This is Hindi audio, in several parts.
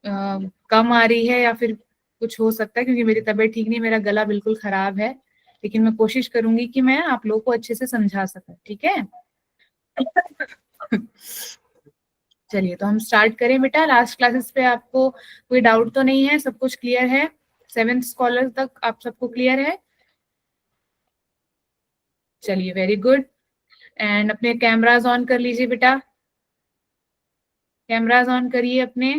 कम आ रही है या फिर कुछ हो सकता है, क्योंकि मेरी तबीयत ठीक नहीं, मेरा गला बिल्कुल खराब है, लेकिन मैं कोशिश करूंगी कि मैं आप लोगों को अच्छे से समझा सकूं, ठीक है। चलिए तो हम स्टार्ट करें बेटा। लास्ट क्लासेस पे आपको कोई डाउट तो नहीं है, सब कुछ क्लियर है? 7th स्कॉलर तक आप सबको क्लियर है? चलिए वेरी गुड। एंड अपने कैमराज ऑन कर लीजिए बेटा, कैमराज ऑन करिए अपने।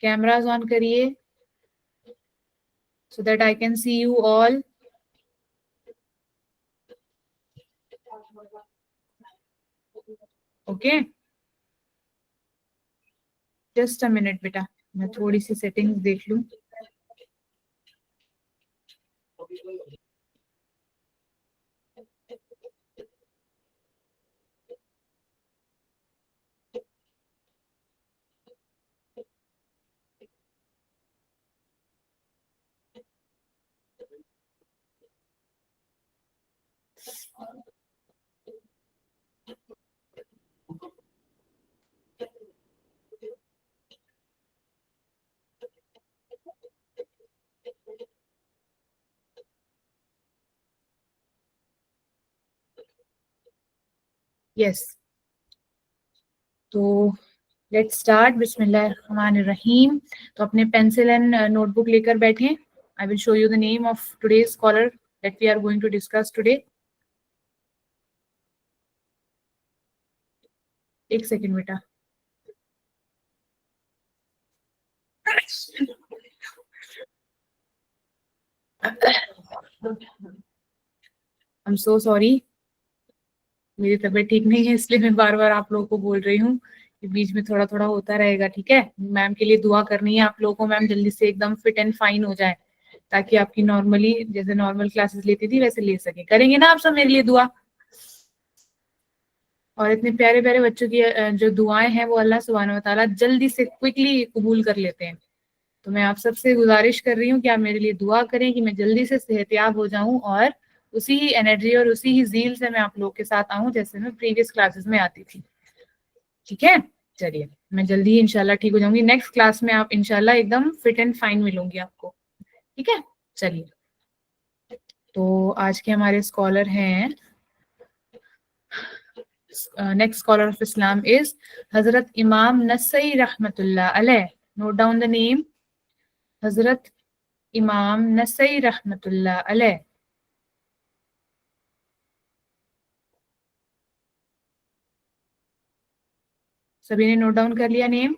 कैमराज ऑन करिए so that I can see you all. Okay, just a minute बेटा, मैं थोड़ी सी सेटिंग्स देख लूं। यस, तो लेट्स स्टार्ट। बिस्मिल्लाहिर्रहमानिर्रहीम। तो अपने पेंसिल एंड नोटबुक लेकर बैठे। I will show you the name of today scholar that we are going to discuss today. एक सेकेंड बेटा। आई एम सो सॉरी, मेरी तबीयत ठीक नहीं है, इसलिए मैं बार बार आप लोगों को बोल रही हूँ कि बीच में थोड़ा थोड़ा होता रहेगा, ठीक है। मैम के लिए दुआ करनी है आप लोगों को, मैम जल्दी से एकदम फिट एंड फाइन हो जाए, ताकि आपकी नॉर्मली जैसे नॉर्मल क्लासेस लेती थी वैसे ले सके। करेंगे ना आप सब मेरे लिए दुआ? और इतने प्यारे प्यारे बच्चों की जो दुआएं हैं वो अल्लाह सुब्हानहू व तआला जल्दी से क्विकली कबूल कर लेते हैं। तो मैं आप सबसे गुजारिश कर रही हूँ कि आप मेरे लिए दुआ करें कि मैं जल्दी से सेहतयाब हो जाऊं और उसी ही एनर्जी और उसी ही जील से मैं आप लोग के साथ आऊं जैसे मैं प्रीवियस क्लासेस में आती थी, ठीक है। चलिए, मैं जल्दी ही इंशाल्लाह ठीक हो जाऊंगी। नेक्स्ट क्लास में आप इंशाल्लाह एकदम फिट एंड फाइन मिलूंगी आपको, ठीक है। चलिए, तो आज के हमारे स्कॉलर हैं, next scholar of Islam is हजरत इमाम नसई रहमतुल्लाह अलैह। नोट डाउन द नेम, हजरत इमाम नसई रहमतुल्लाह अलैह। सभी ने नोट डाउन कर लिया नेम?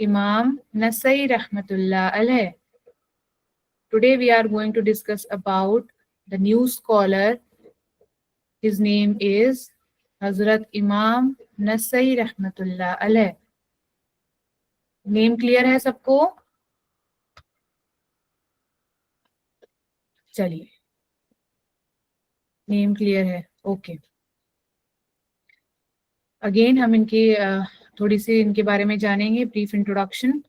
इमाम नसई रहमतुल्लाह अलैह। Today we are going to discuss about the new scholar. His name is Hazrat Imam Nasai Rahmatullah Alayh. Name clear है सबको? चलिए, नेम क्लियर है, ओके। अगेन हम इनके थोड़ी सी इनके बारे में जानेंगे, ब्रीफ इंट्रोडक्शन।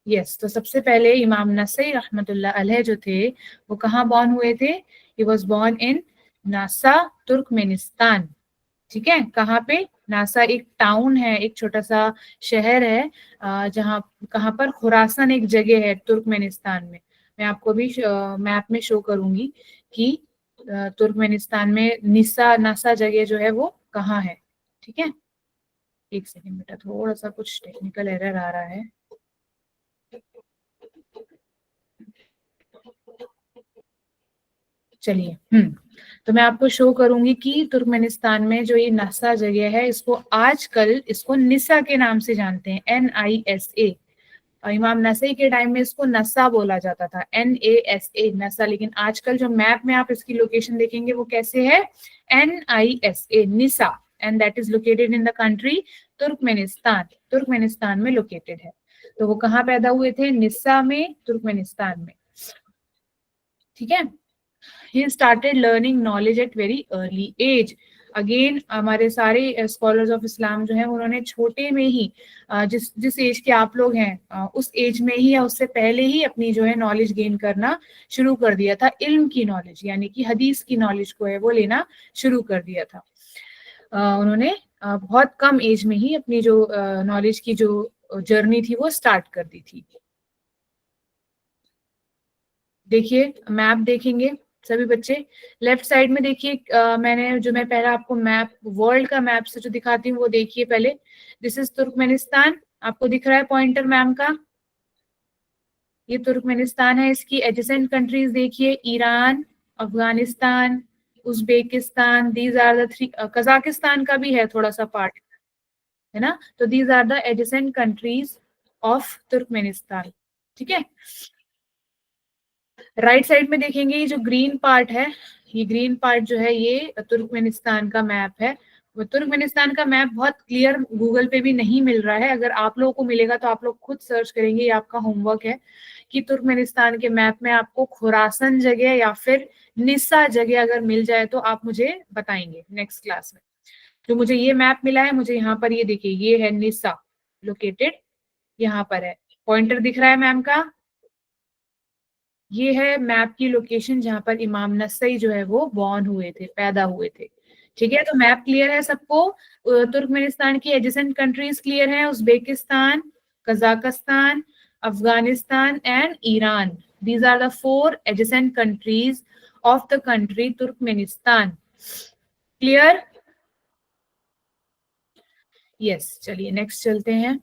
यस, तो सबसे पहले इमाम नसई रहमतुल्लाह अलैह जो थे वो कहाँ बॉर्न हुए थे? He was born in NASA, Turkmenistan, ठीक है। कहाँ पे? नासा एक टाउन है, एक छोटा सा शहर है, जहाँ कहाँ पर खुरासन एक जगह है तुर्कमेनिस्तान में। मैं आपको भी मैप में शो करूंगी कि तुर्कमेनिस्तान में निसा नासा जगह जो है वो कहाँ है, ठीक है। एक सेकंड बेटा, थोड़ा सा कुछ टेक्निकल एरर आ रहा है। चलिए, तो मैं आपको शो करूंगी कि तुर्कमेनिस्तान में जो ये नसा जगह है इसको आजकल इसको निसा के नाम से जानते हैं, NISA। इमाम नसई के टाइम में इसको नसा बोला जाता था, NASA नसा। लेकिन आजकल जो मैप में आप इसकी लोकेशन देखेंगे वो कैसे है? NISA Nisa, and that is located in the country Turkmenistan. Turkmenistan में लोकेटेड है। तो वो कहाँ पैदा हुए थे? निसा में, तुर्कमेनिस्तान में, ठीक है। He started learning knowledge at very early age. Again हमारे सारे स्कॉलर्स ऑफ इस्लाम जो है उन्होंने छोटे में ही जिस जिस एज के आप लोग हैं उस एज में ही या उससे पहले ही अपनी जो है नॉलेज गेन करना शुरू कर दिया था। इल्म की नॉलेज यानी कि हदीस की नॉलेज को है वो लेना शुरू कर दिया था। उन्होंने बहुत कम एज में ही अपनी जो नॉलेज की जो जर्नी थी वो स्टार्ट कर दी थी। देखिए मैप देखेंगे सभी बच्चे, लेफ्ट साइड में देखिए मैं पहला आपको मैप वर्ल्ड का मैप से जो दिखाती हूँ वो देखिए पहले। दिस इज तुर्कमेनिस्तान, आपको दिख रहा है पॉइंटर मैम का, ये तुर्कमेनिस्तान है। इसकी एडजेसेंट कंट्रीज देखिए, Iran, Afghanistan, Uzbekistan, these are the three, Kazakhstan का भी है थोड़ा सा पार्ट, है ना। तो these are the adjacent countries of Turkmenistan, ठीक है। राइट साइड में देखेंगे ये जो ग्रीन पार्ट है, ये ग्रीन पार्ट जो है ये तुर्कमेनिस्तान का मैप है। वो तुर्कमेनिस्तान का मैप बहुत क्लियर गूगल पे भी नहीं मिल रहा है, अगर आप लोगों को मिलेगा तो आप लोग खुद सर्च करेंगे, ये आपका होमवर्क है कि तुर्कमेनिस्तान के मैप में आपको खुरासन जगह या फिर निस्सा जगह अगर मिल जाए तो आप मुझे बताएंगे नेक्स्ट क्लास में। जो मुझे ये मैप मिला है, मुझे यहाँ पर ये देखिए ये है निस्सा लोकेटेड, यहाँ पर है, पॉइंटर दिख रहा है मैम का, ये है मैप की लोकेशन जहां पर इमाम नसई जो है वो बॉर्न हुए थे, पैदा हुए थे। ठीक है, तो मैप क्लियर है सबको। तुर्कमेनिस्तान की एडजेसेंट कंट्रीज क्लियर है, Uzbekistan, Kazakhstan, Afghanistan and Iran. These are the 4 adjacent countries of the country Turkmenistan. Clear? Yes, चलिए नेक्स्ट चलते हैं।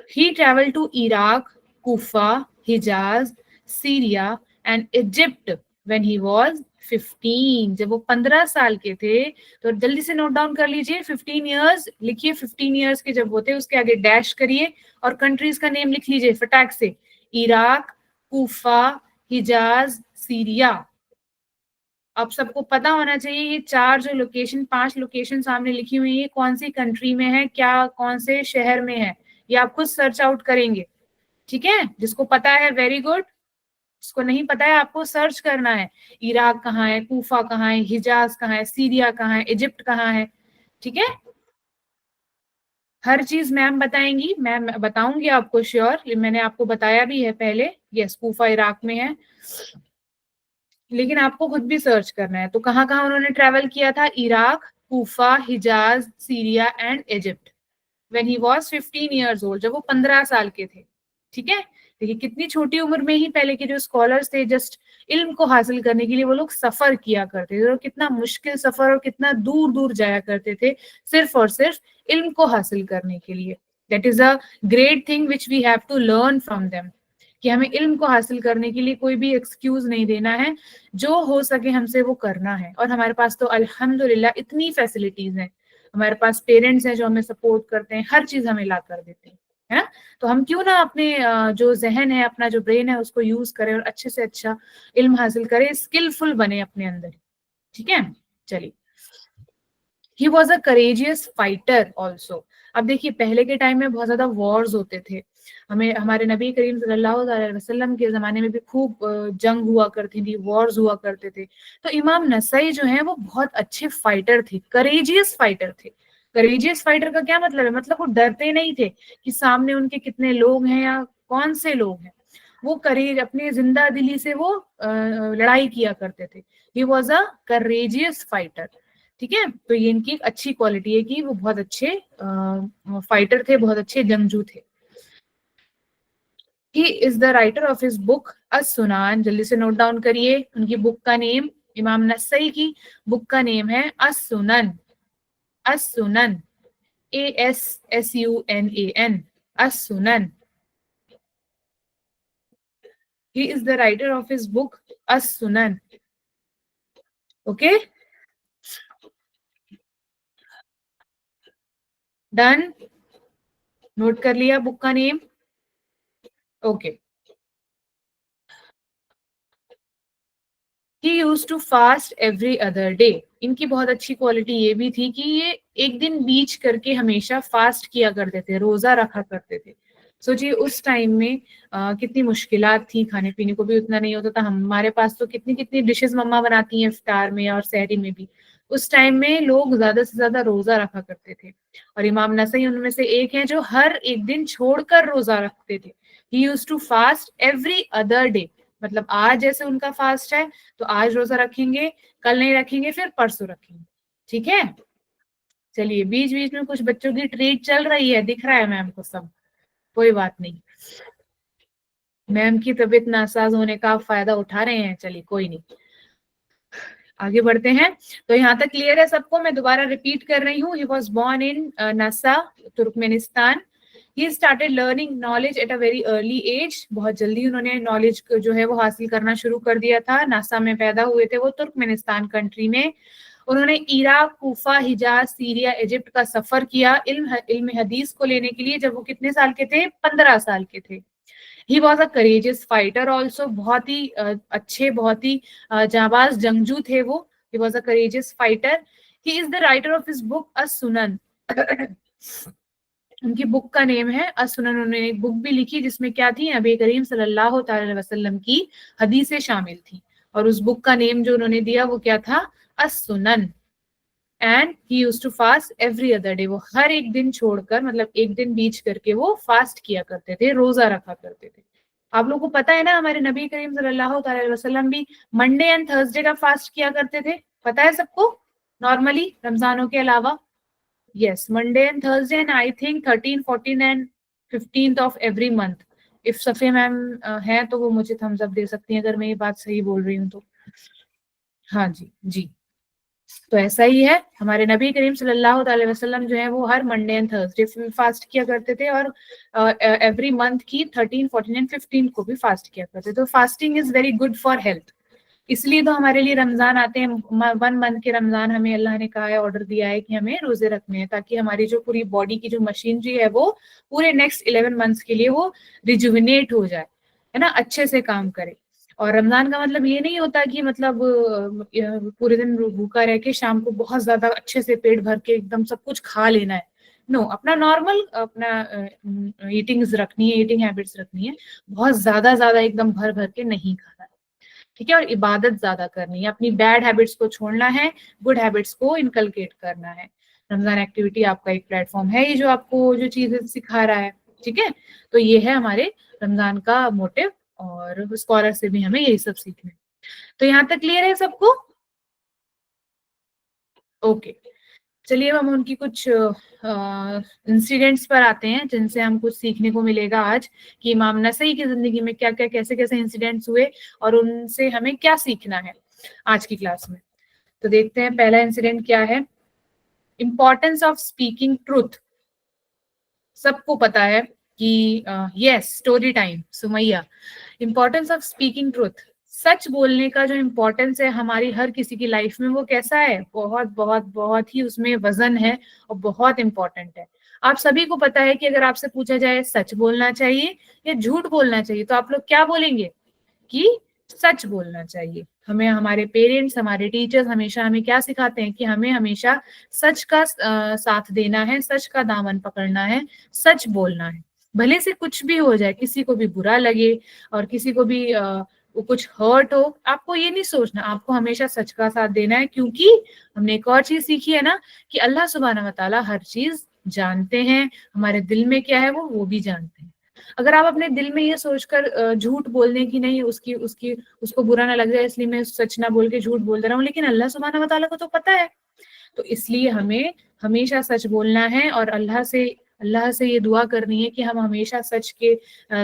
He traveled to Iraq, Kufa, Hijaz, Syria and Egypt when he was 15। जब वो 15 साल के थे, तो जल्दी से नोट डाउन कर लीजिए, 15 ईयर्स लिखिए, 15 ईयर्स के जब होते उसके आगे डैश करिए और कंट्रीज का नेम लिख लीजिए फटाक से, इराक, कूफा, हिजाज, सीरिया। अब सबको पता होना चाहिए ये 4 जो लोकेशन, 5 लोकेशन सामने लिखी हुई है कौन सी कंट्री में है, क्या कौन से शहर में है, ये आप खुद सर्च आउट करेंगे। ठीक है, जिसको पता है वेरी गुड, जिसको नहीं पता है आपको सर्च करना है, इराक कहाँ है, कूफा कहाँ है, हिजाज कहाँ है, सीरिया कहाँ है, इजिप्ट कहाँ है। ठीक है, हर चीज मैम बताएंगी, मैम बताऊंगी आपको श्योर, मैंने आपको बताया भी है पहले। यस, कूफा इराक में है, लेकिन आपको खुद भी सर्च करना है। तो कहाँ कहाँ उन्होंने ट्रेवल किया था, Iraq, Kufa, Hijaz, Syria and Egypt when he was 15 years old, जब वो 15 साल के थे। ठीक है, देखिए कितनी छोटी उम्र में ही पहले के जो स्कॉलर्स थे जस्ट इल्म को हासिल करने के लिए वो लोग सफर किया करते थे, और कितना मुश्किल सफर और कितना दूर दूर जाया करते थे सिर्फ और सिर्फ इल्म को हासिल करने के लिए। That is a great thing which we have to learn from them, कि हमें इल्म को हासिल करने के लिए कोई भी एक्सक्यूज नहीं देना है, जो हो सके हमसे वो करना है। और हमारे पास तो अल्हम्दुलिल्लाह इतनी फैसिलिटीज हैं, हमारे पास पेरेंट्स हैं जो हमें सपोर्ट करते हैं, हर चीज हमें ला कर देते हैं, है ना। तो हम क्यों ना अपने जो जहन है, अपना जो ब्रेन है उसको यूज करें और अच्छे से अच्छा इल्म हासिल करें, स्किलफुल बने अपने अंदर। ठीक है, चलिए। ही was a courageous fighter also. अब देखिए पहले के टाइम में बहुत ज्यादा वॉर्स होते थे, हमें हमारे नबी करीम सल्लल्लाहु अलैहि वसल्लम के जमाने में भी खूब जंग हुआ करती थी, वॉर्स हुआ करते थे। तो इमाम नसई जो है वो बहुत अच्छे फाइटर थे, करेजियस फाइटर थे। करेजियस फाइटर का क्या मतलब है, मतलब वो डरते नहीं थे कि सामने उनके कितने लोग हैं या कौन से लोग हैं, वो करेज अपने जिंदा दिली से वो लड़ाई किया करते थे। He was a courageous fighter. ठीक है, तो ये इनकी एक अच्छी क्वालिटी है कि वो बहुत अच्छे फाइटर थे, बहुत अच्छे जंगजू थे। He is the writer of his book अस-सुनान। जल्दी से नोट डाउन करिए उनकी बुक का नेम, इमाम नसई की बुक का नेम है अस-सुनन। अस-सुनन, ASSUNAN, अस-सुनन। He is the writer of his book अस-सुनन। ओके, डन, नोट कर लिया बुक का name. Okay, he use to fast every other day. इनकी बहुत अच्छी क्वालिटी ये भी थी कि ये एक दिन बीच करके हमेशा फास्ट किया करते थे, रोजा रखा करते थे। सोचिए उस टाइम में कितनी मुश्किलात थी, खाने पीने को भी उतना नहीं होता था। हमारे पास तो कितनी कितनी डिशेस मम्मा बनाती हैं इफ्तार में और सहरी में भी, उस टाइम में लोग ज्यादा से ज्यादा रोजा रखा करते थे, और इमाम नसई उनमें से एक हैं जो हर एक दिन छोड़कर रोजा रखते थे। He used to fast every other day, मतलब आज जैसे उनका फास्ट है तो आज रोजा रखेंगे, कल नहीं रखेंगे, फिर परसों रखेंगे। ठीक है, चलिए बीच बीच में कुछ बच्चों की ट्रीट चल रही है, दिख रहा है मैम को सब, कोई बात नहीं, मैम की तबीयत नासाज होने का आप फायदा उठा रहे हैं, चलिए कोई नहीं, आगे बढ़ते हैं। तो यहाँ तक क्लियर है सबको, मैं दोबारा रिपीट कर रही हूँ। He was born in Nisa, Turkmenistan. He started learning knowledge at a very early age, बहुत जल्दी उन्होंने नॉलेज जो है वो हासिल करना शुरू कर दिया था। नासा में पैदा हुए थे वो, तुर्कमेनिस्तान कंट्री में। उन्होंने Iraq, Kufa, Hijaz, Syria, Egypt का सफर किया इल्म हदीस को लेने के लिए, जब वो कितने साल के थे? 15 साल के थे। He was a courageous fighter also, बहुत ही अच्छे, बहुत ही जाबाज जंगजू थे वो। He was a courageous fighter. He is the writer of his book अस-सुनन। उनकी बुक का नेम है अस-सुनन। उन्होंने एक बुक भी लिखी जिसमें क्या थी? नबी करीम सल्लल्लाहु अलैहि वसल्लम की हदीसें शामिल थी, और उस बुक का नेम जो उन्होंने दिया वो क्या था? अस-सुनन। And he used to fast every other day, वो हर एक दिन छोड़कर, मतलब एक दिन बीच करके वो फास्ट किया करते थे, रोजा रखा करते थे। आप लोगों को पता है ना, हमारे नबी करीम सल्लल्लाहु अलैहि वसल्लम भी मंडे एंड थर्सडे का फास्ट किया करते थे, पता है सबको, नॉर्मली रमजानों के अलावा। Yes, Monday and Thursday, and I think 13, 14 and 15th of every month. If सफे मैम है तो वो मुझे थम्स अप दे सकती हैं अगर मैं ये बात सही बोल रही हूँ तो। हाँ जी, जी, तो ऐसा ही है, हमारे नबी करीम सल्लल्लाहु अलैहि वसल्लम जो है वो हर मंडे एंड थर्सडे फास्ट किया करते थे, और एवरी मंथ की 13, 14 एंड 15 को भी फास्ट किया करते थे। तो fasting is very good for health, इसलिए तो हमारे लिए रमजान आते हैं। 1 मंथ के रमजान हमें अल्लाह ने कहा है, ऑर्डर दिया है कि हमें रोजे रखने हैं, ताकि हमारी जो पूरी बॉडी की जो मशीनरी है वो पूरे नेक्स्ट 11 मंथ्स के लिए वो रिजुविनेट हो जाए, है ना, अच्छे से काम करे। और रमजान का मतलब ये नहीं होता कि मतलब पूरे दिन भूखा रह के शाम को बहुत ज्यादा अच्छे से पेट भर के एकदम सब कुछ खा लेना है। नो, अपना नॉर्मल अपना ईटिंग्स रखनी है, ईटिंग हैबिट्स रखनी है, बहुत ज्यादा ज्यादा एकदम भर भर के नहीं खाना है। ठीक है, और इबादत ज्यादा करनी है, अपनी बैड हैबिट्स को छोड़ना है, गुड हैबिट्स को इनकलकेट करना है। रमजान एक्टिविटी आपका एक प्लेटफॉर्म है ये जो आपको जो चीजें सिखा रहा है। ठीक है, तो ये है हमारे रमजान का मोटिव, और स्कॉलर से भी हमें यही सब सीखना है। तो यहाँ तक क्लियर है सबको? ओके, चलिए अब हम उनकी कुछ इंसिडेंट्स पर आते हैं जिनसे हम कुछ सीखने को मिलेगा आज, कि इमाम नसई की जिंदगी में क्या क्या कैसे कैसे इंसिडेंट्स हुए और उनसे हमें क्या सीखना है आज की क्लास में। तो देखते हैं पहला इंसिडेंट क्या है। Importance of speaking truth. सबको पता है कि yes, story time Sumaiya. Importance of speaking truth, सच बोलने का जो इम्पोर्टेंस है हमारी हर किसी की लाइफ में, वो कैसा है? बहुत बहुत बहुत ही उसमें वजन है और बहुत इंपॉर्टेंट है। आप सभी को पता है कि अगर आपसे पूछा जाए सच बोलना चाहिए या झूठ बोलना चाहिए, तो आप लोग क्या बोलेंगे? कि सच बोलना चाहिए। हमें हमारे पेरेंट्स, हमारे टीचर्स हमेशा हमें क्या सिखाते हैं? कि हमें हमेशा सच का साथ देना है, सच का दामन पकड़ना है, सच बोलना है, भले से कुछ भी हो जाए, किसी को भी बुरा लगे और किसी को भी वो कुछ हर्ट हो, आपको ये नहीं सोचना, आपको हमेशा सच का साथ देना है। क्योंकि हमने एक और चीज सीखी है ना, कि अल्लाह सुब्हानहू व तआला हर चीज जानते हैं, हमारे दिल में क्या है वो भी जानते हैं। अगर आप अपने दिल में ये सोचकर झूठ बोलने की नहीं, उसकी उसकी उसको बुरा ना लग जाए इसलिए मैं सच ना बोल के झूठ बोल दे रहा हूँ, लेकिन अल्लाह सुब्हानहू व तआला को तो पता है, तो इसलिए हमें हमेशा सच बोलना है, और अल्लाह से ये दुआ करनी है कि हम हमेशा सच के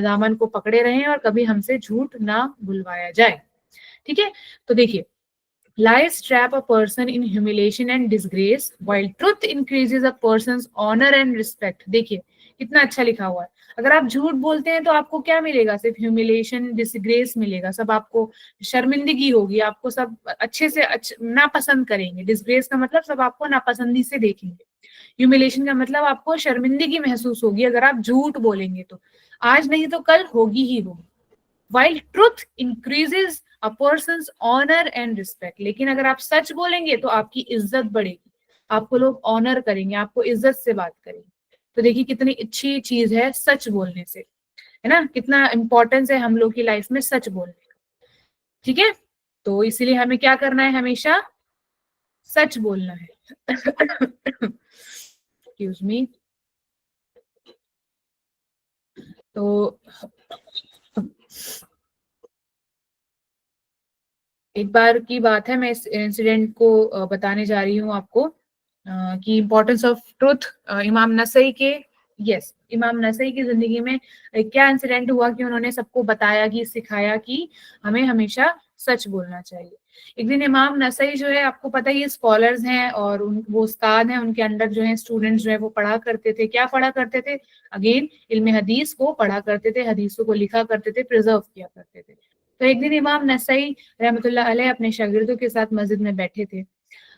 दामन को पकड़े रहें और कभी हमसे झूठ ना बुलवाया जाए। ठीक है, तो देखिए, lies trap a person in humiliation and disgrace while truth increases a person's honor and respect। देखिए कितना अच्छा लिखा हुआ है। अगर आप झूठ बोलते हैं तो आपको क्या मिलेगा? सिर्फ ह्यूमिलेशन, डिसग्रेस मिलेगा, सब आपको शर्मिंदगी होगी, आपको सब अच्छे से नापसंद करेंगे। डिसग्रेस का मतलब सब आपको नापसंदी से देखेंगे। ह्यूमिलेशन का मतलब आपको शर्मिंदगी महसूस होगी अगर आप झूठ बोलेंगे, तो आज नहीं तो कल होगी ही होगी। while truth increases a person's honor and respect। लेकिन अगर आप सच बोलेंगे तो आपकी इज्जत बढ़ेगी, आपको लोग ऑनर करेंगे, आपको इज्जत से बात करेंगे। तो देखिए कितनी अच्छी चीज है सच बोलने से, है ना, कितना इंपॉर्टेंस है हम लोग की लाइफ में सच बोलने का। ठीक है, तो इसीलिए हमें क्या करना है? हमेशा सच बोलना है। Excuse me. तो एक बार की बात है, मैं इस इंसिडेंट को बताने जा रही हूँ आपको, कि इम्पोर्टेंस ऑफ ट्रुथ। इमाम नसई के, यस, इमाम नसई की जिंदगी में क्या इंसिडेंट हुआ कि उन्होंने सबको बताया कि सिखाया कि हमें हमेशा सच बोलना चाहिए। एक दिन इमाम नसई जो है, आपको पता ही है, स्कॉलर्स हैं और वो उस्ताद हैं, उनके अंडर जो है स्टूडेंट्स जो है वो पढ़ा करते थे। क्या पढ़ा करते थे? अगेन इल्म हदीस को पढ़ा करते थे, हदीसों को लिखा करते थे, प्रिजर्व किया करते थे। तो एक दिन इमाम नसई रहमतुल्लाह अलैह अपने शागिर्दों के साथ मस्जिद में बैठे थे।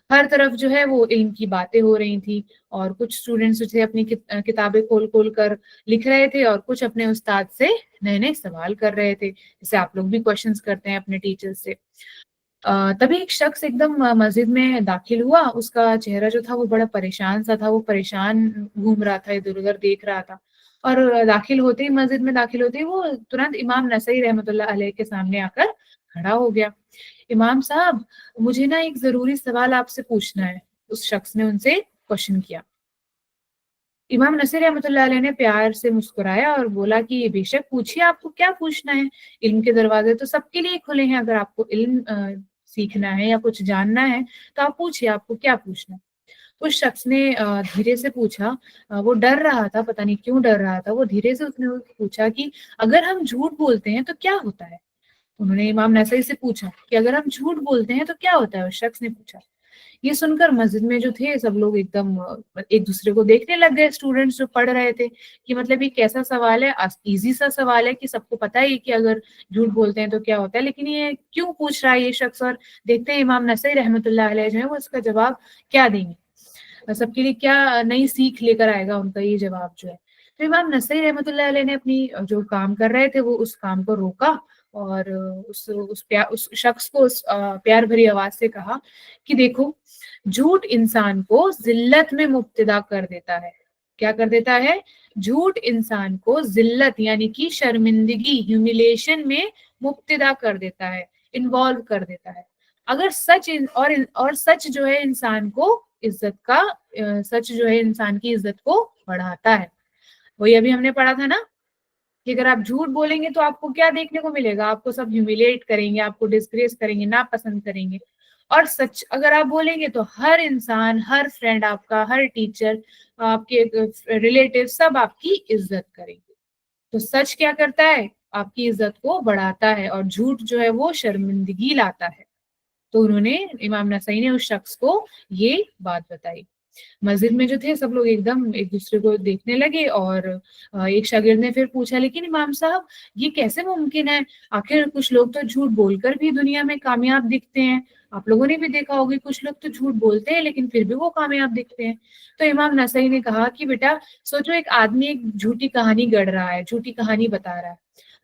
हर तरफ जो है वो इल्म की बातें हो रही थी, और कुछ स्टूडेंट्स जो थे अपनी किताबें खोल खोल कर लिख रहे थे, और कुछ अपने उस्ताद से नए नए सवाल कर रहे थे, जैसे आप लोग भी क्वेश्चंस करते हैं अपने टीचर्स से। तभी एक शख्स एकदम मस्जिद में दाखिल हुआ। उसका चेहरा जो था वो बड़ा परेशान सा था, वो परेशान घूम रहा था, इधर उधर देख रहा था। और दाखिल होते ही, मस्जिद में दाखिल होते ही वो तुरंत इमाम नसई रहमतुल्लाह अलैह के सामने आकर खड़ा हो गया। इमाम साहब, मुझे ना एक जरूरी सवाल आपसे पूछना है। उस शख्स ने उनसे क्वेश्चन किया। इमाम नसीर रहमतुल्लाह अलैह ने प्यार से मुस्कुराया और बोला कि बेशक पूछिए, आपको क्या पूछना है। इल्म के दरवाजे तो सबके लिए खुले हैं, अगर आपको इल्म सीखना है या कुछ जानना है तो आप पूछिए, आपको क्या पूछना है। उस शख्स ने धीरे से पूछा, वो डर रहा था, पता नहीं क्यों डर रहा था। वो धीरे से उसने पूछा कि अगर हम झूठ बोलते हैं तो क्या होता है। उन्होंने इमाम नसई से पूछा कि अगर हम झूठ बोलते हैं तो क्या होता है, उस शख्स ने पूछा। ये सुनकर मस्जिद में जो थे सब लोग एकदम एक दूसरे को देखने लग गए, स्टूडेंट्स जो पढ़ रहे थे, कि मतलब ये कैसा सवाल है, इजी सा सवाल है कि सबको पता ही कि अगर झूठ बोलते हैं तो क्या होता है, लेकिन ये क्यों पूछ रहा है ये शख्स। और देखते हैं इमाम नसई रहमतुल्लाह अलैह जो है वो इसका जवाब क्या देंगे, सबके लिए क्या नई सीख लेकर आएगा उनका ये जवाब जो है। तो इमाम नसई रहमतुल्लाह अलैह ने अपनी जो काम कर रहे थे वो उस काम को रोका, और उस शख्स को प्यार भरी आवाज से कहा कि देखो, झूठ इंसान को जिल्लत में मुब्तदा कर देता है। क्या कर देता है? झूठ इंसान को जिल्लत यानी कि शर्मिंदगी, ह्यूमिलेशन में मुब्तदा कर देता है, इन्वॉल्व कर देता है। अगर और सच जो है इंसान को इज्जत का सच जो है इंसान की इज्जत को बढ़ाता है। वही अभी हमने पढ़ा था ना कि अगर आप झूठ बोलेंगे तो आपको क्या देखने को मिलेगा, आपको सब ह्यूमिलेट करेंगे, आपको डिस्ग्रेस करेंगे, नापसंद करेंगे। और सच अगर आप बोलेंगे तो हर इंसान, हर फ्रेंड आपका, हर टीचर, आपके रिलेटिव, सब आपकी इज्जत करेंगे। तो सच क्या करता है? आपकी इज्जत को बढ़ाता है, और झूठ जो है वो शर्मिंदगी लाता है। तो उन्होंने, इमाम नसई ने उस शख्स को ये बात बताई। मस्जिद में जो थे सब लोग एकदम एक दूसरे को देखने लगे, और एक शागिर्द ने फिर पूछा, लेकिन इमाम साहब, ये कैसे मुमकिन है? आखिर कुछ लोग तो झूठ बोलकर भी दुनिया में कामयाब दिखते हैं। आप लोगों ने भी देखा होगा, कुछ लोग तो झूठ बोलते हैं लेकिन फिर भी वो कामयाब दिखते हैं। तो इमाम नसई ने कहा कि बेटा, सोचो एक आदमी एक झूठी कहानी गढ़ रहा है, झूठी कहानी बता रहा है।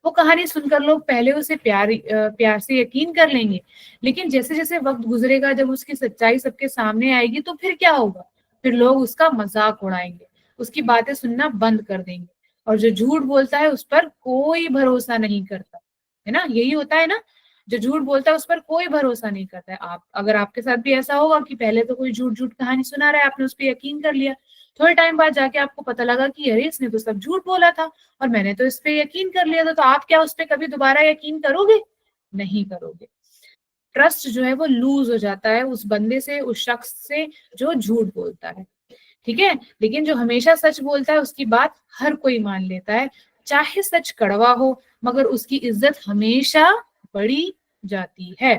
वो कहानी सुनकर लोग पहले उसे प्यार से यकीन कर लेंगे, लेकिन जैसे जैसे वक्त गुजरेगा, जब उसकी सच्चाई सबके सामने आएगी तो फिर क्या होगा? फिर लोग उसका मजाक उड़ाएंगे, उसकी बातें सुनना बंद कर देंगे। और जो झूठ बोलता है उस पर कोई भरोसा नहीं करता, है ना, यही होता है ना। जो झूठ बोलता है उस पर कोई भरोसा नहीं करता है। आप, अगर आपके साथ भी ऐसा होगा कि पहले तो कोई झूठ झूठ कहानी सुना रहा है, आपने उस पर यकीन कर लिया, थोड़े टाइम बाद जाके आपको पता लगा कि अरे इसने तो सब झूठ बोला था और मैंने तो इस पे यकीन कर लिया था, तो आप क्या उस पर कभी दोबारा यकीन करोगे? नहीं करोगे। ट्रस्ट जो है वो लूज हो जाता है उस बंदे से, उस शख्स से जो झूठ बोलता है। ठीक है, लेकिन जो हमेशा सच बोलता है उसकी बात हर कोई मान लेता है, चाहे सच कड़वा हो, मगर उसकी इज्जत हमेशा बढ़ी जाती है।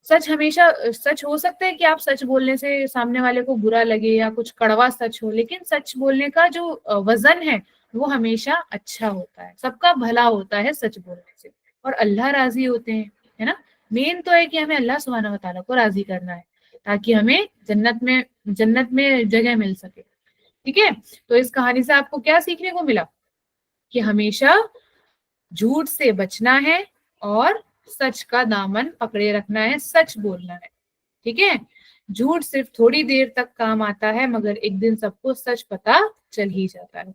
सच हमेशा सच हो सकता है कि आप सच बोलने से सामने वाले को बुरा लगे या कुछ कड़वा सच हो, लेकिन सच बोलने का जो वजन है वो हमेशा अच्छा होता है, सबका भला होता है सच बोलने से, और अल्लाह राजी होते हैं, है ना। मेन तो है कि हमें अल्लाह सुब्हानहू व तआला को राजी करना है, ताकि हमें जन्नत में जगह मिल सके। ठीक है, तो इस कहानी से आपको क्या सीखने को मिला? कि हमेशा झूठ से बचना है, और सच का दामन पकड़े रखना है, सच बोलना है। ठीक है, झूठ सिर्फ थोड़ी देर तक काम आता है, मगर एक दिन सबको सच पता चल ही जाता है।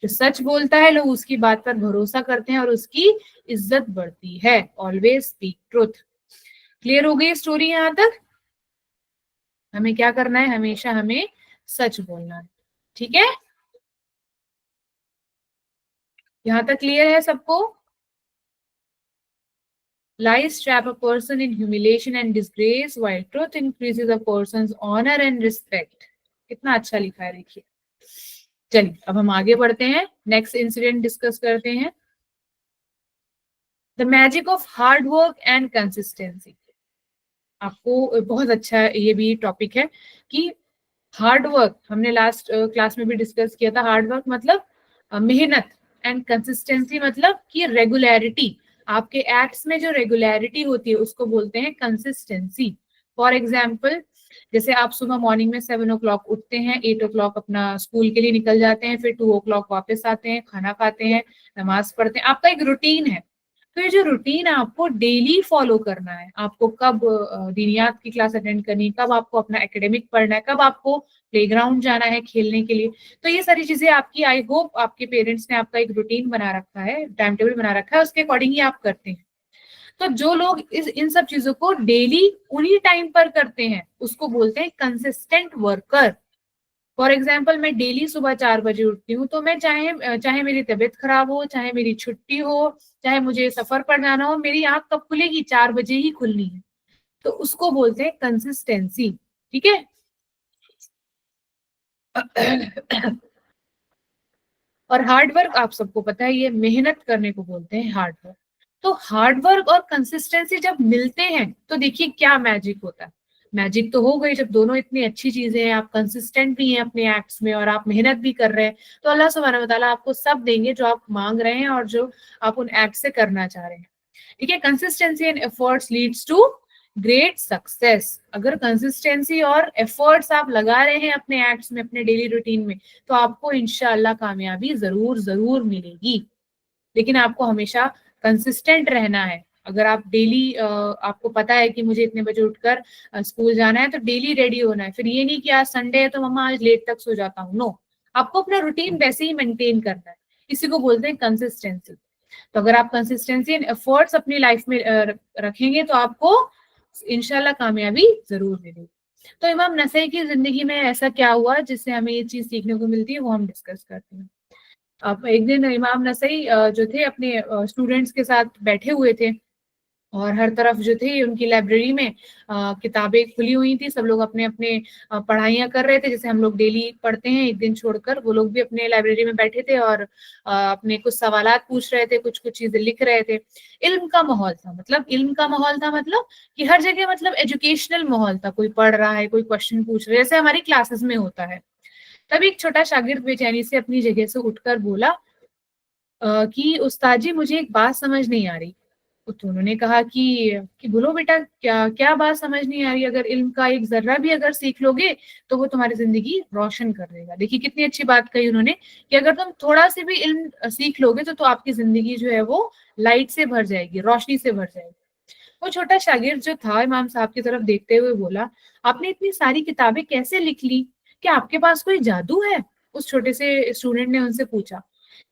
जो सच बोलता है लोग उसकी बात पर भरोसा करते हैं और उसकी इज्जत बढ़ती है। Always speak truth. क्लियर हो गई स्टोरी यहाँ तक? हमें क्या करना है, हमेशा हमें सच बोलना है। ठीक है, यहां तक क्लियर है सबको? Lies trap a person in humiliation and disgrace, while truth increases a person's honor and respect. कितना अच्छा लिखा है देखिए। चलिए अब हम आगे बढ़ते हैं, नेक्स्ट इंसिडेंट डिस्कस करते हैं। The magic of hard work and consistency. आपको बहुत अच्छा ये भी टॉपिक है कि हार्ड वर्क, हमने लास्ट क्लास में भी डिस्कस किया था। हार्ड वर्क मतलब मेहनत, एंड कंसिस्टेंसी मतलब कि रेगुलरिटी। आपके एक्ट्स में जो रेगुलरिटी होती है उसको बोलते हैं कंसिस्टेंसी। फॉर एग्जाम्पल, जैसे आप सुबह मॉर्निंग में 7 o'clock उठते हैं, 8 o'clock अपना स्कूल के लिए निकल जाते हैं, फिर 2 o'clock वापस आते हैं, खाना खाते हैं, नमाज पढ़ते हैं, आपका एक रूटीन है। तो ये जो रूटीन है आपको डेली फॉलो करना है। आपको कब दीनियात की क्लास अटेंड करनी है, कब आपको अपना एकेडमिक पढ़ना है, कब आपको प्लेग्राउंड जाना है खेलने के लिए। तो ये सारी चीजें आपकी, आई होप आपके पेरेंट्स ने आपका एक रूटीन बना रखा है, टाइम टेबल बना रखा है, उसके अकॉर्डिंग ही आप करते हैं। तो जो लोग इन सब चीजों को डेली उन्हीं टाइम पर करते हैं उसको बोलते हैं कंसिस्टेंट वर्कर। फॉर एग्जाम्पल, मैं डेली सुबह 4 बजे उठती हूँ, तो मैं चाहे चाहे मेरी तबीयत खराब हो, चाहे मेरी छुट्टी हो, चाहे मुझे सफर पर जाना हो, मेरी आंख कब खुलेगी? 4 बजे ही खुलनी है। तो उसको बोलते हैं कंसिस्टेंसी। ठीक है। और हार्ड वर्क, आप सबको पता है, ये मेहनत करने को बोलते हैं हार्ड वर्क। तो हार्ड वर्क और कंसिस्टेंसी जब मिलते हैं तो देखिए क्या मैजिक होता है। मैजिक तो हो गई जब दोनों इतनी अच्छी चीजें हैं, आप कंसिस्टेंट भी हैं अपने एक्ट्स में और आप मेहनत भी कर रहे हैं, तो अल्लाह सुब्हानहू व तआला आपको सब देंगे जो आप मांग रहे हैं और जो आप उन एक्ट से करना चाह रहे हैं। ठीक है, consistency and efforts leads to great success. अगर कंसिस्टेंसी और एफर्ट्स आप लगा रहे हैं अपने एक्ट्स में, अपने डेली रूटीन में, तो आपको इंशाल्लाह कामयाबी जरूर जरूर मिलेगी। लेकिन आपको हमेशा कंसिस्टेंट रहना है। अगर आप डेली, आपको पता है कि मुझे इतने बजे उठकर स्कूल जाना है, तो डेली रेडी होना है। फिर ये नहीं कि आज संडे है तो मम्मा आज लेट तक सो जाता हूँ, नो, आपको अपना रूटीन वैसे ही मेंटेन करना है। इसी को बोलते हैं कंसिस्टेंसी। तो अगर आप कंसिस्टेंसी एंड एफर्ट्स अपनी लाइफ में रखेंगे तो आपको इंशाल्लाह कामयाबी जरूर मिलेगी। तो इमाम नसई की जिंदगी में ऐसा क्या हुआ जिससे हमें ये चीज सीखने को मिलती है, वो हम डिस्कस करते हैं। अब एक दिन इमाम नसई जो थे अपने स्टूडेंट्स के साथ बैठे हुए थे, और हर तरफ जो थे उनकी लाइब्रेरी में किताबें खुली हुई थी। सब लोग अपने अपने पढ़ाइयाँ कर रहे थे, जैसे हम लोग डेली पढ़ते हैं एक दिन छोड़कर, वो लोग भी अपने लाइब्रेरी में बैठे थे और अपने कुछ सवालात पूछ रहे थे, कुछ कुछ चीजें लिख रहे थे। इल्म का माहौल था, मतलब इल्म का माहौल था, मतलब कि हर जगह मतलब एजुकेशनल माहौल था। कोई पढ़ रहा है, कोई क्वेश्चन पूछ रहा है, जैसे हमारी क्लासेस में होता है। तब एक छोटा शागिर्द बेचैनी से अपनी जगह से उठकर बोला कि उस्ताद जी, मुझे एक बात समझ नहीं आ रही। तो उन्होंने कहा कि बोलो बेटा, क्या क्या बात समझ नहीं आ रही? अगर इल्म का एक जर्रा भी अगर सीख लोगे तो वो तुम्हारी जिंदगी रोशन कर देगा। देखिए कितनी अच्छी बात कही उन्होंने कि अगर तुम थोड़ा सी भी इल्म सीख लोगे तो आपकी जिंदगी जो है वो लाइट से भर जाएगी, रोशनी से भर जाएगी। वो छोटा शागिर्द जो था इमाम साहब की तरफ देखते हुए बोला, आपने इतनी सारी किताबें कैसे लिख ली? क्या आपके पास कोई जादू है? उस छोटे से स्टूडेंट ने उनसे पूछा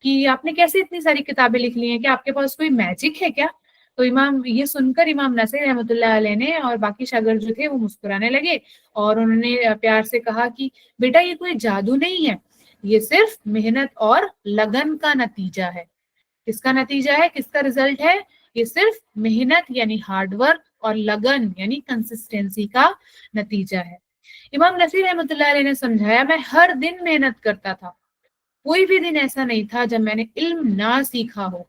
कि आपने कैसे इतनी सारी किताबें लिख ली हैं, क्या आपके पास कोई मैजिक है क्या? तो इमाम, ये सुनकर इमाम नसई रहमतुल्लाह अलैह ने और बाकी शागिर्द जो थे वो मुस्कुराने लगे, और उन्होंने प्यार से कहा कि बेटा, ये कोई जादू नहीं है, ये सिर्फ मेहनत और लगन का नतीजा है। किसका नतीजा है, किसका रिजल्ट है? ये सिर्फ मेहनत यानी हार्डवर्क और लगन यानी कंसिस्टेंसी का नतीजा है। इमाम नसीर रहमतुल्लाह अलैह ने समझाया, मैं हर दिन मेहनत करता था, कोई भी दिन ऐसा नहीं था जब मैंने इल्म ना सीखा हो।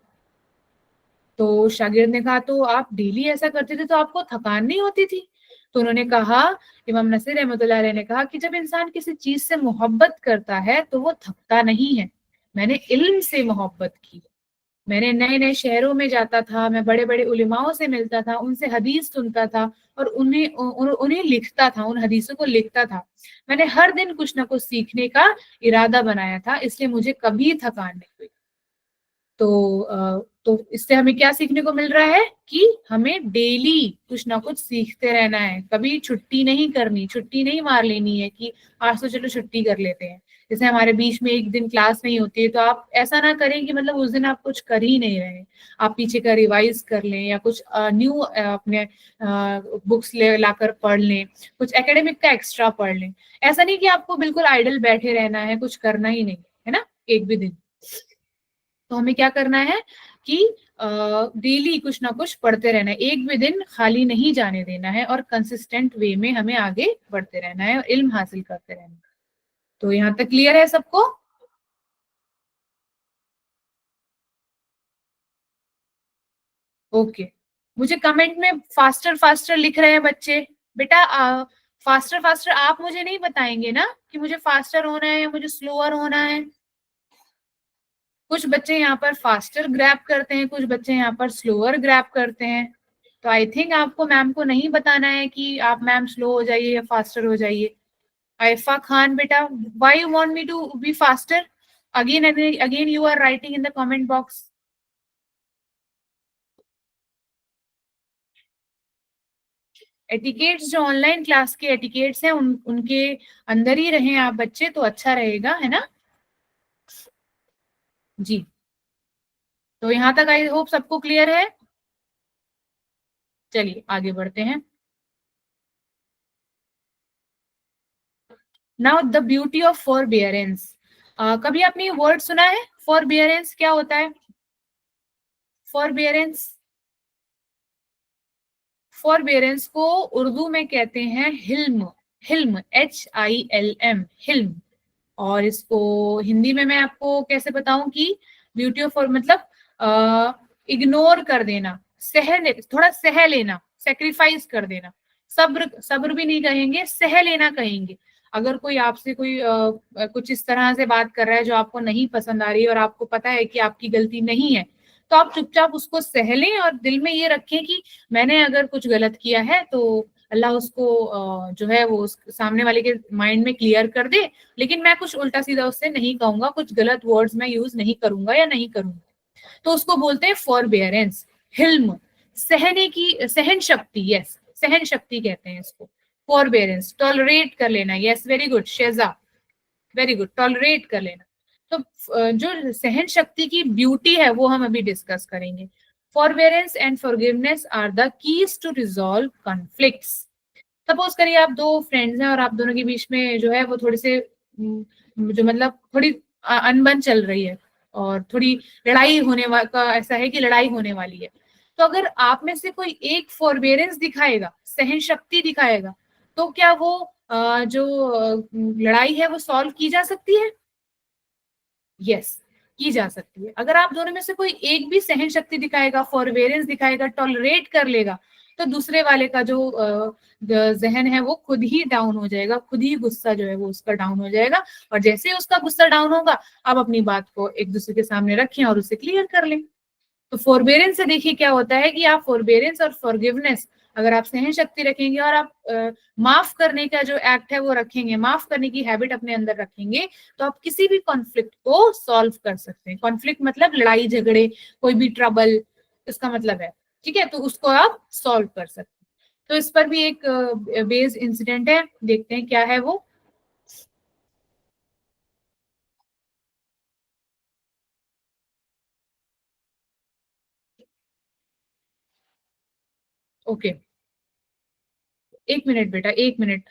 तो शागिर्द ने कहा, तो आप डेली ऐसा करते थे तो आपको थकान नहीं होती थी? तो उन्होंने कहा, इमाम नसीर रहमतुल्लाह अलैह ने कहा कि जब इंसान किसी चीज से मोहब्बत करता है तो वो थकता नहीं है। मैंने इल्म से मोहब्बत की, मैंने नए नए शहरों में जाता था, मैं बड़े बड़े उलेमाओं से मिलता था, उनसे हदीस सुनता था और उन्हें लिखता था, उन हदीसों को लिखता था। मैंने हर दिन कुछ ना कुछ सीखने का इरादा बनाया था, इसलिए मुझे कभी थकान नहीं हुई। तो इससे हमें क्या सीखने को मिल रहा है कि हमें डेली कुछ ना कुछ सीखते रहना है, कभी छुट्टी नहीं करनी, छुट्टी नहीं मार लेनी है कि आज तो चलो छुट्टी कर लेते हैं। जैसे हमारे बीच में एक दिन क्लास नहीं होती है, तो आप ऐसा ना करें कि मतलब उस दिन आप कुछ कर ही नहीं रहे, आप पीछे का रिवाइज कर लें या कुछ न्यू अपने बुक्स ले लाकर पढ़ लें, कुछ एकेडमिक का एक्स्ट्रा पढ़ लें। ऐसा नहीं कि आपको बिल्कुल आइडल बैठे रहना है, कुछ करना ही नहीं है ना एक भी दिन। तो हमें क्या करना है कि डेली कुछ ना कुछ पढ़ते रहना है, एक भी दिन खाली नहीं जाने देना है, और कंसिस्टेंट वे में हमें आगे बढ़ते रहना है और इल्म हासिल करते रहना है। तो यहाँ तक क्लियर है सबको? ओके। मुझे कमेंट में फास्टर फास्टर लिख रहे हैं बच्चे। बेटा फास्टर फास्टर आप मुझे नहीं बताएंगे ना कि मुझे फास्टर होना है या मुझे स्लोअर होना है? कुछ बच्चे यहाँ पर फास्टर ग्रैब करते हैं, कुछ बच्चे यहाँ पर स्लोअर ग्रैब करते हैं। तो आई थिंक आपको मैम को नहीं बताना है कि आप मैम स्लो हो जाइए या फास्टर हो जाइए। आइफा खान बेटा, why you want me to be faster? Again you are writing in the comment box. Etiquettes जो ऑनलाइन क्लास के एटिकेट्स हैं उनके अंदर ही रहें आप बच्चे, तो अच्छा रहेगा, है ना जी। तो यहाँ तक आई होप सबको क्लियर है। चलिए आगे बढ़ते हैं। Now the beauty of forbearance. कभी आपने ये वर्ड सुना है फॉरबियरेंस? क्या होता है फॉरबियरेंस? फॉरबियरेंस को उर्दू में कहते हैं हिल्म। हिल्म, HILM, हिल्म। और इसको हिंदी में मैं आपको कैसे बताऊं कि ब्यूटी ऑफ, मतलब इग्नोर कर देना, थोड़ा सह लेना, सेक्रीफाइस कर देना। सब्र, सब्र भी नहीं कहेंगे, सह लेना कहेंगे। अगर कोई आपसे कोई कुछ इस तरह से बात कर रहा है जो आपको नहीं पसंद आ रही है और आपको पता है कि आपकी गलती नहीं है, तो आप चुपचाप उसको सह लें और दिल में ये रखें कि मैंने अगर कुछ गलत किया है तो अल्लाह उसको जो है वो उस सामने वाले के माइंड में क्लियर कर दे, लेकिन मैं कुछ उल्टा सीधा उससे नहीं कहूंगा, कुछ गलत वर्ड्स मैं यूज नहीं करूंगा या नहीं करूंगा। तो उसको बोलते हैं फॉरबियरेंस, हिल्म, सहने की, सहन शक्ति। यस, सहन शक्ति कहते हैं इसको। फॉरबियरेंस, टॉलरेट कर लेना। Yes, very good Sheza, very good, tolerate कर लेना। तो जो सहन शक्ति की ब्यूटी है वो हम अभी डिस्कस करेंगे। Forbearance and forgiveness are the keys to resolve conflicts. Suppose करिए आप दो फ्रेंड्स हैं और आप दोनों के बीच में जो है वो थोड़े से जो मतलब थोड़ी अनबन चल रही है और थोड़ी लड़ाई का ऐसा है कि लड़ाई होने वाली है। तो अगर आप में से कोई एक फॉरबियरेंस दिखाएगा, सहन शक्ति दिखाएगा, तो क्या वो जो लड़ाई है वो सॉल्व की जा सकती है? यस, की जा सकती है। अगर आप दोनों में से कोई एक भी सहन शक्ति दिखाएगा, फॉरवेरेंस दिखाएगा, टॉलरेट कर लेगा, तो दूसरे वाले का जो जहन है वो खुद ही डाउन हो जाएगा, खुद ही गुस्सा जो है वो उसका डाउन हो जाएगा। और जैसे ही उसका गुस्सा डाउन होगा, आप अपनी बात को एक दूसरे के सामने रखें और उसे क्लियर कर लें। तो फॉरबेरेंस से देखिए क्या होता है कि आप फॉरबेरेंस और फॉरगिवनेस, अगर आप सहन शक्ति रखेंगे और आप माफ करने का जो एक्ट है वो रखेंगे, माफ करने की हैबिट अपने अंदर रखेंगे, तो आप किसी भी कॉन्फ्लिक्ट को सॉल्व कर सकते हैं। कॉन्फ्लिक्ट मतलब लड़ाई झगड़े, कोई भी ट्रबल, इसका मतलब है, ठीक है, तो उसको आप सॉल्व कर सकते हैं। तो इस पर भी एक बेस्ड इंसिडेंट है, देखते हैं क्या है वो। ओके, एक मिनट बेटा, एक मिनट।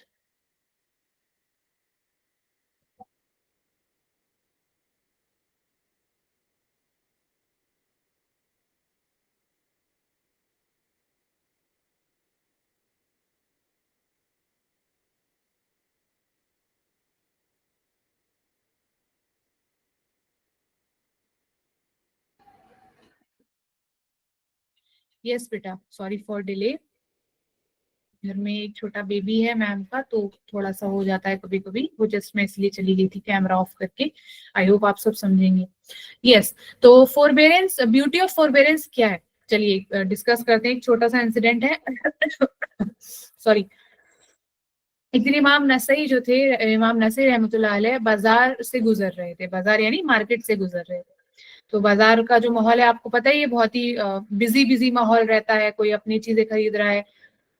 यस बेटा, सॉरी फॉर डिले। घर में एक छोटा बेबी है मैम का, तो थोड़ा सा हो जाता है कभी कभी, वो जस्ट मैं इसलिए चली गई थी कैमरा ऑफ करके। आई होप आप सब समझेंगे। यस, तो फोरबेरेंस, ब्यूटी ऑफ फोरबेरेंस क्या है, चलिए डिस्कस करते हैं। एक छोटा सा इंसिडेंट है। सॉरी। एक दिन इमाम नसई जो थे, इमाम नसई रहमतुल्लाह अलैह बाजार से गुजर रहे थे, बाजार यानी मार्केट से गुजर रहे थे। तो बाजार का जो माहौल है आपको पता ही है, बहुत ही बिजी बिजी माहौल रहता है, कोई अपनी चीजें खरीद रहा है,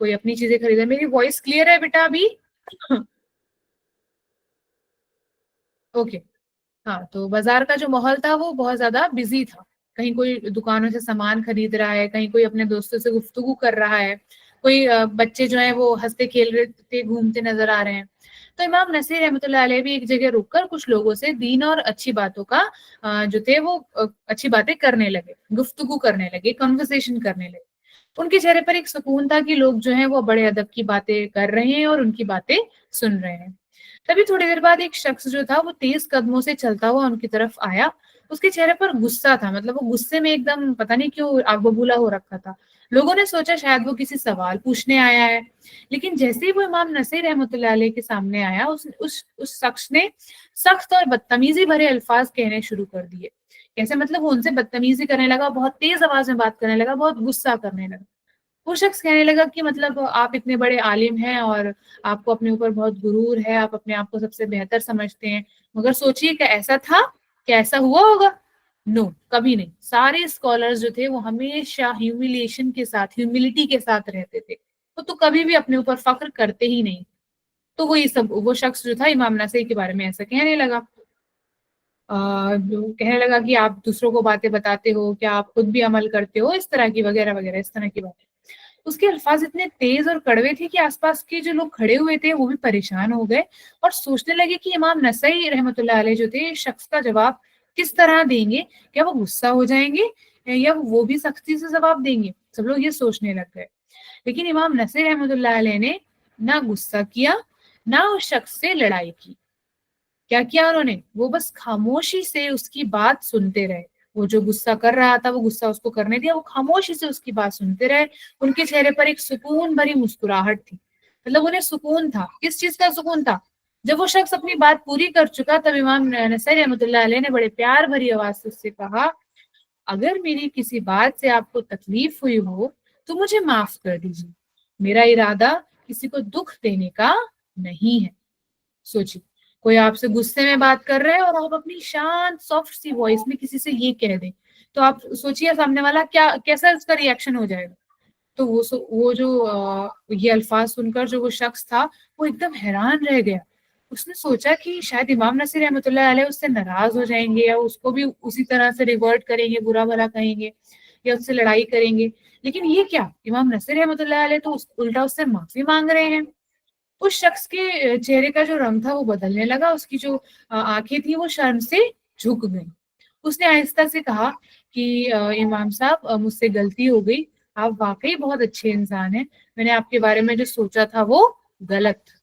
कोई अपनी चीजें खरीद रहा है। मेरी वॉइस क्लियर है बेटा अभी? ओके। हाँ, तो बाजार का जो माहौल था वो बहुत ज्यादा बिजी था। कहीं कोई दुकानों से सामान खरीद रहा है, कहीं कोई अपने दोस्तों से गुफ्तगू कर रहा है, कोई बच्चे जो है वो हंसते खेल रहे घूमते नजर आ रहे हैं। तो इमाम नसीर रहमतुल्लाह अलैह भी एक जगह रुककर कुछ लोगों से दीन और अच्छी बातों का जो थे वो अच्छी बातें करने लगे, गुफ्तगू करने लगे, कन्वर्सेशन करने लगे। उनके चेहरे पर एक सुकून था कि लोग जो हैं वो बड़े अदब की बातें कर रहे हैं और उनकी बातें सुन रहे हैं। तभी थोड़ी देर बाद एक शख्स जो था वो तेज कदमों से चलता हुआ उनकी तरफ आया। उसके चेहरे पर गुस्सा था, मतलब वो गुस्से में एकदम पता नहीं क्यों आग बबूला हो रखा था। लोगों ने सोचा शायद वो किसी सवाल पूछने आया है। लेकिन जैसे ही वो इमाम नसीर रहमतुल्लाह अलैह के सामने आया, उस शख्स ने सख्त और बदतमीजी भरे अल्फाज कहने शुरू कर दिए। कैसे, मतलब वो उनसे बदतमीजी करने लगा, बहुत तेज आवाज में बात करने लगा, बहुत गुस्सा करने लगा। वो शख्स कहने लगा कि मतलब आप इतने बड़े आलिम हैं और आपको अपने ऊपर बहुत गुरूर है, आप अपने आप को सबसे बेहतर समझते हैं, मगर सोचिए कि ऐसा था, क्या ऐसा हुआ होगा? नो, कभी नहीं। सारे स्कॉलर्स जो थे वो हमेशा ह्यूमिलिएशन के साथ, ह्यूमिलिटी के साथ रहते थे। वो तो कभी भी अपने ऊपर फख्र करते ही नहीं। तो वो शख्स जो था इमाम नसई के बारे में ऐसा कहने लगा। जो कहने लगा कि आप दूसरों को बातें बताते हो, क्या आप खुद भी अमल करते हो, इस तरह की वगैरह वगैरह, इस तरह की बातें। उसके अल्फाज इतने तेज और कड़वे थे कि आसपास के जो लोग खड़े हुए थे वो भी परेशान हो गए और सोचने लगे कि इमाम नसई रहमतुल्लाह अलैह जो थे, इस शख्स का जवाब किस तरह देंगे। क्या वो गुस्सा हो जाएंगे या वो भी सख्ती से जवाब देंगे? सब लोग ये सोचने लग गए। लेकिन इमाम नसई रहमतुल्लाह अलैह ने ना गुस्सा किया, ना उस शख्स से लड़ाई की। क्या किया उन्होंने? वो बस खामोशी से उसकी बात सुनते रहे। वो जो गुस्सा कर रहा था वो गुस्सा उसको करने दिया, वो खामोशी से उसकी बात सुनते रहे। उनके चेहरे पर एक सुकून भरी मुस्कुराहट थी, मतलब उन्हें सुकून था। किस चीज का सुकून था? जब वो शख्स अपनी बात पूरी कर चुका तब इमाम नसई रहमतुल्लाह अलैह ने बड़े प्यार भरी आवाज से उससे कहा, अगर मेरी किसी बात से आपको तकलीफ हुई हो तो मुझे माफ कर दीजिए। मेरा इरादा किसी को दुख देने का नहीं है। सोचिए, कोई आपसे गुस्से में बात कर रहा है और आप अपनी शांत सॉफ्ट सी वॉइस में किसी से ये कह दें, तो आप सोचिए सामने वाला क्या, कैसा उसका रिएक्शन हो जाएगा। तो वो जो ये अल्फाज सुनकर जो वो शख्स था वो एकदम हैरान रह गया। उसने सोचा कि शायद इमाम नसीर रहमतुल्लाह अलैह उससे नाराज हो जाएंगे या उसको भी उसी तरह से रिवर्ट करेंगे, बुरा भला कहेंगे या उससे लड़ाई करेंगे। लेकिन ये क्या, इमाम नसीर रहमतुल्लाह अलैह तो उल्टा उससे माफी मांग रहे हैं। उस शख्स के चेहरे का जो रंग था वो बदलने लगा, उसकी जो आंखें थी वो शर्म से झुक गई। उसने आहिस्ता से कहा कि इमाम साहब, मुझसे गलती हो गई, आप वाकई बहुत अच्छे इंसान हैं, मैंने आपके बारे में जो सोचा था वो गलत था।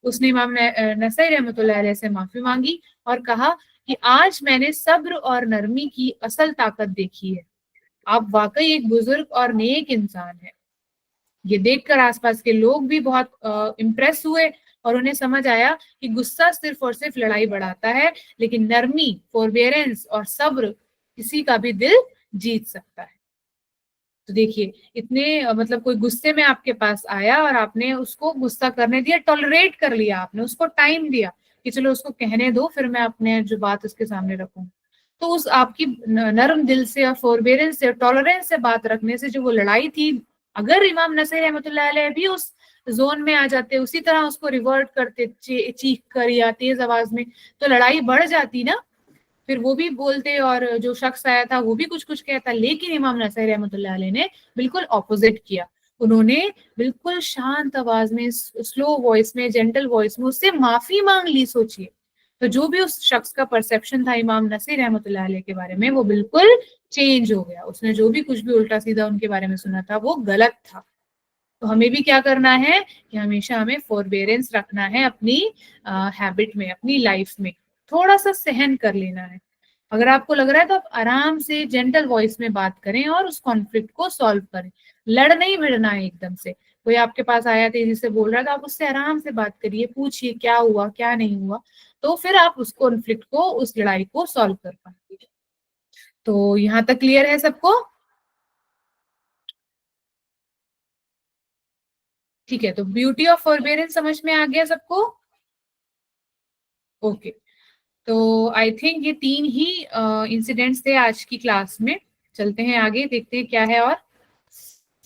उसने इमाम नसई रहमतुल्लाह अलैह से माफी मांगी और कहा कि आज मैंने सब्र और नरमी की असल ताकत देखी है। आप वाकई एक बुजुर्ग और नेक इंसान हैं। ये देखकर आसपास के लोग भी बहुत इम्प्रेस हुए और उन्हें समझ आया कि गुस्सा सिर्फ और सिर्फ लड़ाई बढ़ाता है, लेकिन नरमी, फोरबेरेंस और सब्र किसी का भी दिल जीत सकता है। तो देखिए, इतने मतलब कोई गुस्से में आपके पास आया और आपने उसको गुस्सा करने दिया, टॉलरेट कर लिया, आपने उसको टाइम दिया कि चलो उसको कहने दो, फिर मैं अपने जो बात उसके सामने रखूं। तो उस आपकी नरम दिल से और फोरबेरेंस से, टॉलरेंस से बात रखने से जो वो लड़ाई थी, अगर इमाम नसई रहमतुल्लाह अलैह भी उस जोन में आ जाते, उसी तरह उसको रिवर्ट करते चीख कर या तेज आवाज में, तो लड़ाई बढ़ जाती ना। फिर वो भी बोलते और जो शख्स आया था वो भी कुछ कुछ कहता। लेकिन इमाम नसई रहमतुल्लाह अलैह ने बिल्कुल ऑपोजिट किया। उन्होंने बिल्कुल शांत आवाज में, स्लो वॉइस में, जेंटल वॉइस में उससे माफी मांग ली। सोचिए, तो जो भी उस शख्स का परसेप्शन था इमाम नसई रहमतुल्लाह अलैह के बारे में वो बिल्कुल चेंज हो गया। उसने जो भी कुछ भी उल्टा सीधा उनके बारे में सुना था वो गलत था। तो हमें भी क्या करना है कि हमेशा हमें फोरबेरेंस रखना है अपनी हैबिट में, अपनी लाइफ में। थोड़ा सा सहन कर लेना है। अगर आपको लग रहा है तो आप आराम से जेंटल वॉइस में बात करें और उस कॉन्फ्लिक्ट को सॉल्व करें। लड़ नहीं भिड़ना है एकदम से। कोई आपके पास आया, तेजी से बोल रहा है, तो आप उससे आराम से बात करिए, पूछिए क्या हुआ क्या नहीं हुआ, तो फिर आप उस कॉन्फ्लिक्ट को, उस लड़ाई को सॉल्व कर पाएंगे। तो यहाँ तक क्लियर है सबको? ठीक है, तो ब्यूटी ऑफ फॉरबेरेंस समझ में आ गया सबको? ओके। तो आई थिंक ये तीन ही इंसिडेंट्स थे आज की क्लास में। चलते हैं आगे, देखते हैं क्या है। और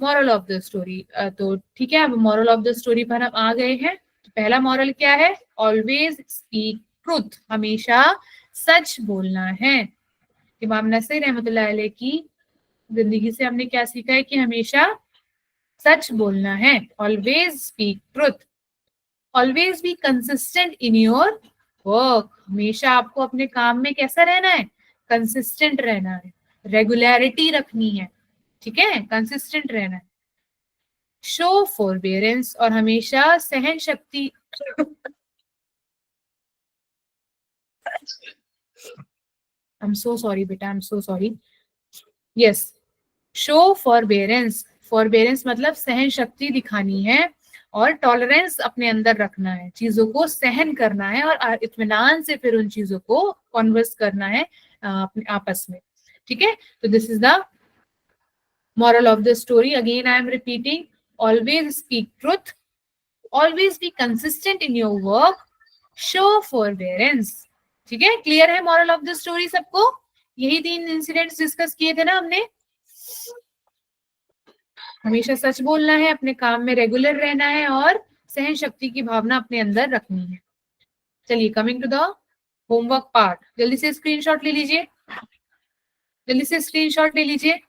मॉरल ऑफ द स्टोरी, तो ठीक है, अब मॉरल ऑफ द स्टोरी पर हम आ गए हैं। तो पहला मॉरल क्या है? ऑलवेज स्पीक ट्रुथ, हमेशा सच बोलना है। इमाम नसई रहमतुल्लाह अलैह की जिंदगी से हमने क्या सीखा है कि हमेशा सच बोलना है। Always speak truth, always be consistent in your work, हमेशा आपको अपने काम में कैसा रहना है, कंसिस्टेंट रहना है, रेगुलरिटी रखनी है, ठीक है, कंसिस्टेंट रहना है। शो फॉरबेरेंस, और हमेशा सहन शक्ति आई एम सो सॉरी बेटा, I am so sorry, yes, show forbearance, forbearance मतलब सहन शक्ति दिखानी है, और टॉलरेंस अपने अंदर रखना है, चीजों को सहन करना है और इत्मीनान से फिर उन चीजों को कॉन्वर्स करना है अपने आपस में, ठीक है। तो this is the moral of the story. Again I am repeating, always speak truth, always be consistent in your work, show forbearance, ठीक है। क्लियर है मॉरल ऑफ द स्टोरी सबको? यही 3 इंसिडेंट्स डिस्कस किए थे ना हमने। हमेशा सच बोलना है, अपने काम में रेगुलर रहना है, और सहन शक्ति की भावना अपने अंदर रखनी है। चलिए, coming to the homework part, जल्दी से स्क्रीनशॉट ले लीजिए, जल्दी से स्क्रीनशॉट ले लीजिए।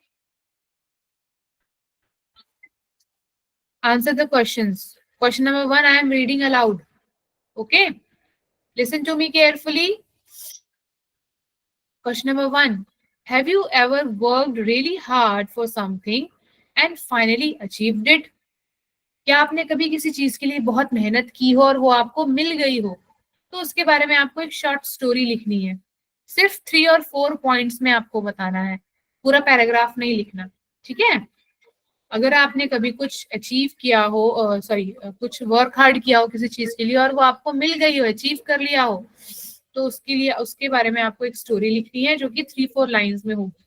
Answer the questions. Question number 1 I am reading allowed, okay, listen to me carefully. Question number 1, have you ever worked really hard for something and finally achieved it? क्या आपने कभी किसी चीज के लिए बहुत मेहनत की हो और वो आपको मिल गई हो? तो उसके बारे में आपको एक शॉर्ट स्टोरी लिखनी है, सिर्फ 3 और 4 पॉइंट्स में आपको बताना है, पूरा पैराग्राफ नहीं लिखना, ठीक है। अगर आपने कभी कुछ अचीव किया हो, सॉरी कुछ वर्क हार्ड किया हो किसी चीज के लिए और वो आपको मिल गई हो, अचीव कर लिया हो, तो उसके लिए उसके बारे में आपको एक स्टोरी लिखनी है जो कि 3-4 लाइंस में होगी।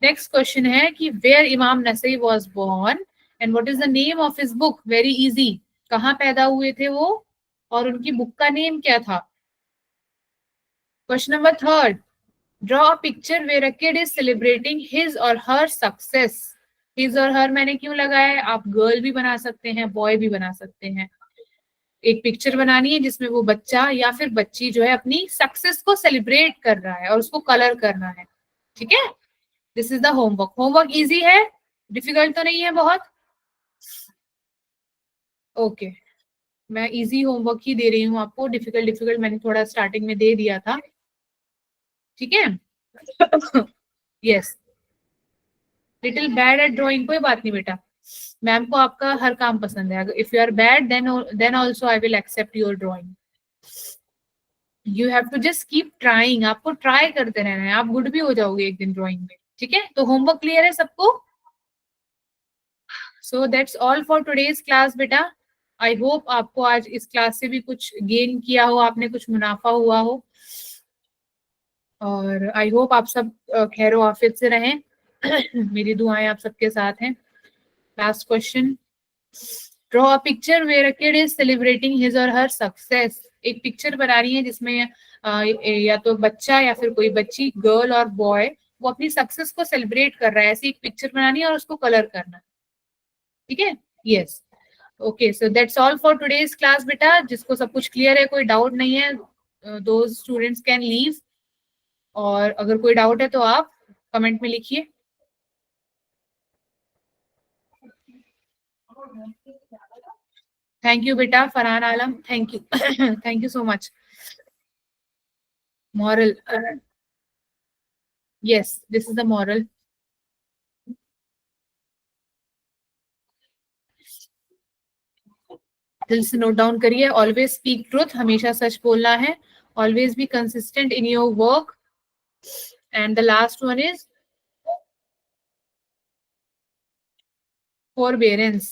नेक्स्ट क्वेश्चन है कि where Imam Nasai was born and what is the name of his book? Very easy, कहाँ पैदा हुए थे वो और उनकी बुक का नेम क्या था? Question number 3, draw a picture where a kid is celebrating his or her success. His or हर मैंने क्यों लगाया है? आप गर्ल भी बना सकते हैं, बॉय भी बना सकते हैं। एक पिक्चर बनानी है जिसमें वो बच्चा या फिर बच्ची जो है अपनी सक्सेस को सेलिब्रेट कर रहा है और उसको कलर करना है, ठीक है। This is the homework. Homework easy है, डिफिकल्ट तो नहीं है बहुत? ओके, मैं इजी होमवर्क ही दे रही हूँ आपको, डिफिकल्ट डिफिकल्ट मैंने थोड़ा स्टार्टिंग में दे दिया था, ठीक है। Yes, little bad at drawing, कोई बात नहीं बेटा, मैम को आपका हर काम पसंद है। If you are bad then also I will accept your drawing. You have to just keep trying, आपको ट्राई करते रहना है, आप गुड भी हो जाओगे एक दिन ड्राइंग में, ठीक है। तो होमवर्क क्लियर है सबको? So that's all for today's class बेटा। आई होप आपको आज इस क्लास से भी कुछ गेन किया हो आपने, कुछ मुनाफा हुआ हो, और आई होप आप सब खैर आफियत से रहें। मेरी दुआएं आप सबके साथ हैं। Last question, draw a picture where a kid is celebrating his or her success. एक पिक्चर बनानी है जिसमें या तो बच्चा या फिर कोई बच्ची, गर्ल और बॉय, वो अपनी सक्सेस को सेलिब्रेट कर रहा है, ऐसी एक पिक्चर बनानी है और उसको कलर करना है, ठीक है। Yes, okay, so that's all for today's class बेटा। जिसको सब कुछ क्लियर है, कोई डाउट नहीं है, दोज स्टूडेंट्स कैन लीव, और अगर कोई डाउट है तो आप कमेंट में लिखिए। थैंक यू बेटा Farhan Alam, thank you. Thank you so much. Moral, yes, this is the moral. दिल से नोट डाउन करिए, ऑलवेज स्पीक ट्रुथ, हमेशा सच बोलना है, always be consistent in your work, and the last one is forbearance।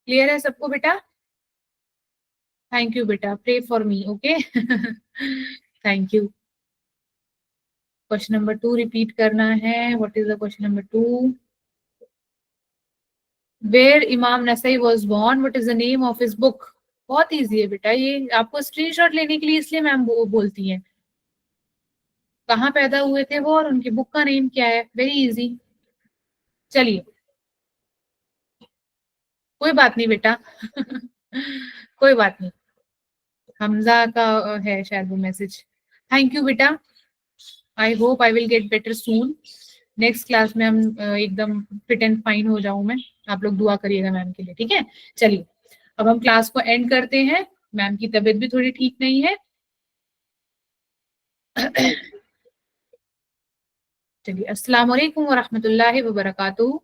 Clear है सबको बेटा? थैंक यू बेटा, pray for me, okay. Thank you. Question number 2 repeat करना है। What is the question number 2? Where Imam Nasai was born, what is the name of his book? बहुत इजी है बेटा, ये आपको स्क्रीनशॉट लेने के लिए इसलिए मैम बोलती हैं। कहाँ पैदा हुए थे वो और उनकी बुक का नेम क्या है, वेरी इजी। चलिए कोई बात नहीं बेटा कोई बात नहीं, हमजा का है शायद वो मैसेज। थैंक यू बेटा, I hope I will get better soon. Next class में हम एकदम फिट एंड फाइन हो जाऊं मैं। आप लोग दुआ करिएगा मैम के लिए, ठीक है। चलिए अब हम क्लास को एंड करते हैं, मैम की तबीयत भी थोड़ी ठीक नहीं है। चलिए अस्सलाम वालेकुम व रहमतुल्लाहि व बरकातुहू।